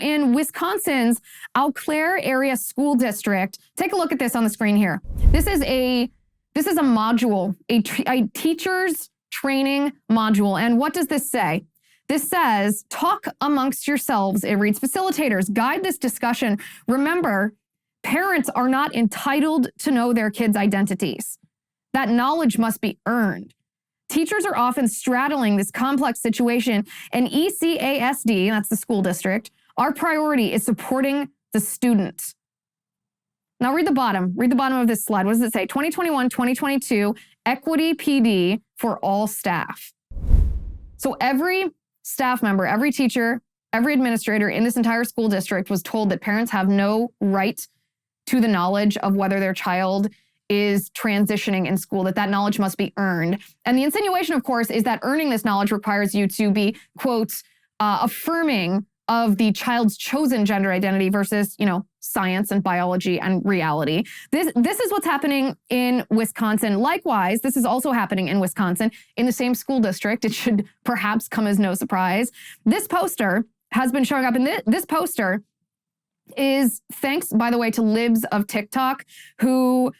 In Wisconsin's Eau Claire area school district, take a look at this on the screen here. This is a module, a teacher's training module. And what does this say? This says, talk amongst yourselves. It reads, facilitators, guide this discussion. Remember, parents are not entitled to know their kids' identities. That knowledge must be earned. Teachers are often straddling this complex situation, and ECASD, that's the school district, our priority is supporting the student. Now read the bottom of this slide. What does it say? 2021-2022 Equity PD for all staff. So every staff member, every teacher, every administrator in this entire school district was told that parents have no right to the knowledge of whether their child is transitioning in school, that knowledge must be earned. And the insinuation, of course, is that earning this knowledge requires you to be, quote, affirming of the child's chosen gender identity versus, science and biology and reality. This is what's happening in Wisconsin. Likewise, this is also happening in Wisconsin in the same school district. It should perhaps come as no surprise. This poster has been showing up, and this poster is thanks, by the way, to Libs of TikTok, who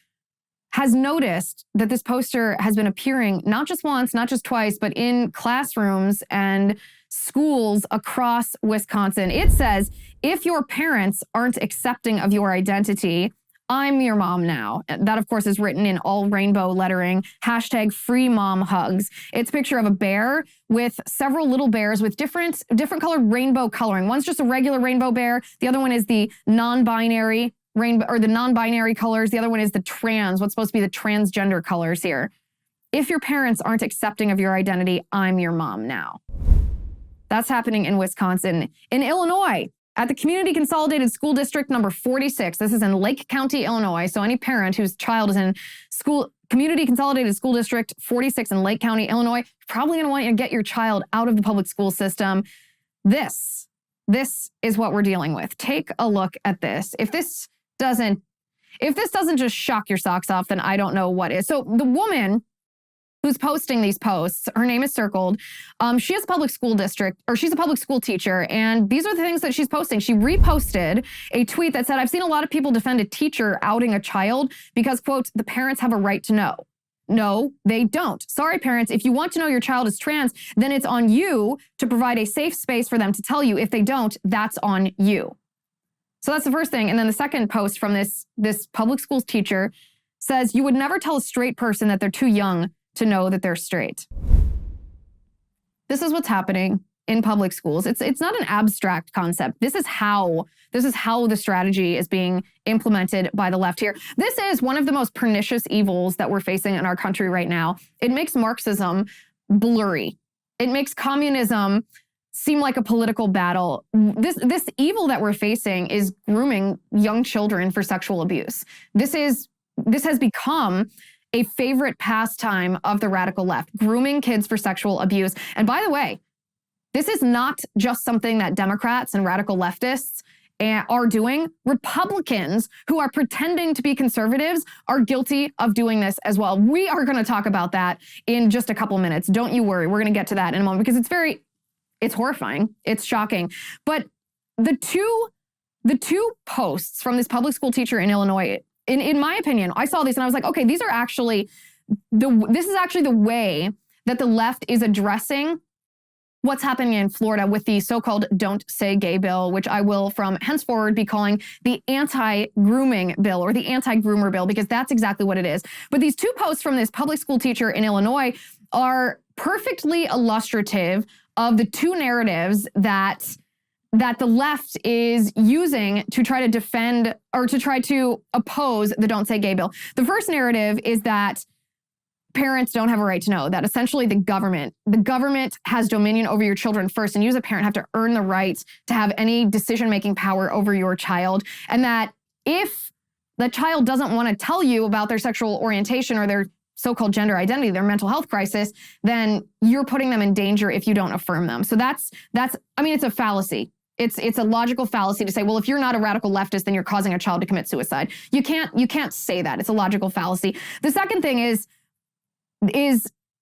has noticed that this poster has been appearing not just once, not just twice, but in classrooms and schools across Wisconsin. It says, if your parents aren't accepting of your identity, I'm your mom now. That, of course, is written in all rainbow lettering, #FreeMomHugs. It's a picture of a bear with several little bears with different colored rainbow coloring. One's just a regular rainbow bear. The other one is the non-binary rainbow, or the non-binary colors. The other one is what's supposed to be the transgender colors here. If your parents aren't accepting of your identity, I'm your mom now. That's happening in Wisconsin. In Illinois, at the Community Consolidated School District number 46, this is in Lake County, Illinois. So any parent whose child is in Community Consolidated School District 46 in Lake County, Illinois, you're probably gonna want to get your child out of the public school system. This is what we're dealing with. Take a look at this. If this doesn't just shock your socks off, then I don't know what is. So the woman who's posting these posts, her name is circled. She has a public school district, or she's a public school teacher, and these are the things that she's posting. She reposted a tweet that said, I've seen a lot of people defend a teacher outing a child because, quote, the parents have a right to know. No, they don't. Sorry, parents, if you want to know your child is trans, then it's on you to provide a safe space for them to tell you. If they don't, that's on you. So that's the first thing. And then the second post from this public schools teacher says, you would never tell a straight person that they're too young to know that they're straight. This is what's happening in public schools. It's not an abstract concept. This is how the strategy is being implemented by the left here. This is one of the most pernicious evils that we're facing in our country right now. It makes Marxism blurry. It makes communism seem like a political battle. This evil that we're facing is grooming young children for sexual abuse. This has become a favorite pastime of the radical left, grooming kids for sexual abuse. And by the way, this is not just something that Democrats and radical leftists are doing. Republicans who are pretending to be conservatives are guilty of doing this as well. We are going to talk about that in just a couple minutes. Don't you worry. We're going to get to that in a moment because it's horrifying. It's shocking. But the two posts from this public school teacher in Illinois, in my opinion, I saw these and I was like, okay, this is actually the way that the left is addressing what's happening in Florida with the so-called Don't Say Gay bill, which I will from henceforward be calling the anti-grooming bill or the anti-groomer bill, because that's exactly what it is. But these two posts from this public school teacher in Illinois are perfectly illustrative of the two narratives that the left is using to try to defend or to try to oppose the Don't Say Gay bill. The first narrative is that parents don't have a right to know, that essentially the government has dominion over your children first, and you as a parent have to earn the right to have any decision-making power over your child, and that if the child doesn't want to tell you about their sexual orientation or their so-called gender identity, their mental health crisis, then you're putting them in danger if you don't affirm them. So that's it's a fallacy. It's a logical fallacy to say, well, if you're not a radical leftist, then you're causing a child to commit suicide. You can't say that. It's a logical fallacy. The second thing is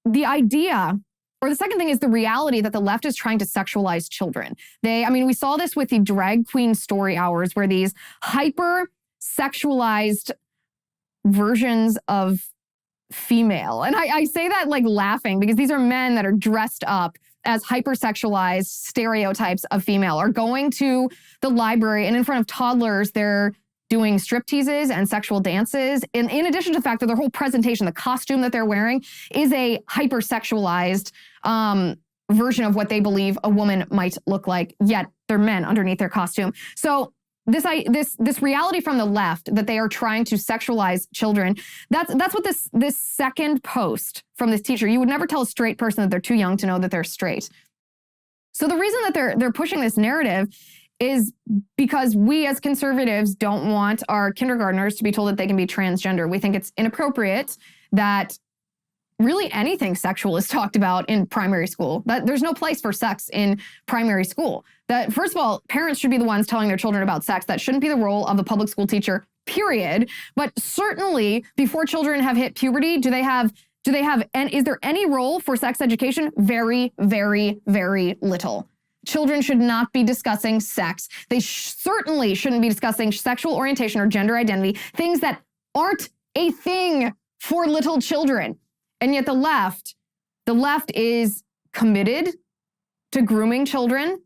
the idea, Or the second thing is the reality that the left is trying to sexualize children. We saw this with the drag queen story hours, where these hyper sexualized versions of female. And I say that like laughing, because these are men that are dressed up as hypersexualized stereotypes of female, are going to the library, and in front of toddlers, they're doing strip teases and sexual dances. In addition to the fact that their whole presentation, the costume that they're wearing, is a hypersexualized version of what they believe a woman might look like, yet they're men underneath their costume. So this reality from the left that they are trying to sexualize children, that's what this second post from this teacher, you would never tell a straight person that they're too young to know that they're straight. So the reason that they're pushing this narrative is because we as conservatives don't want our kindergartners to be told that they can be transgender. We think it's inappropriate that really anything sexual is talked about in primary school. That there's no place for sex in primary school. That, first of all, parents should be the ones telling their children about sex. That shouldn't be the role of a public school teacher, period. But certainly before children have hit puberty, and is there any role for sex education? Very, very, very little. Children should not be discussing sex. They certainly shouldn't be discussing sexual orientation or gender identity, things that aren't a thing for little children. And yet the left is committed to grooming children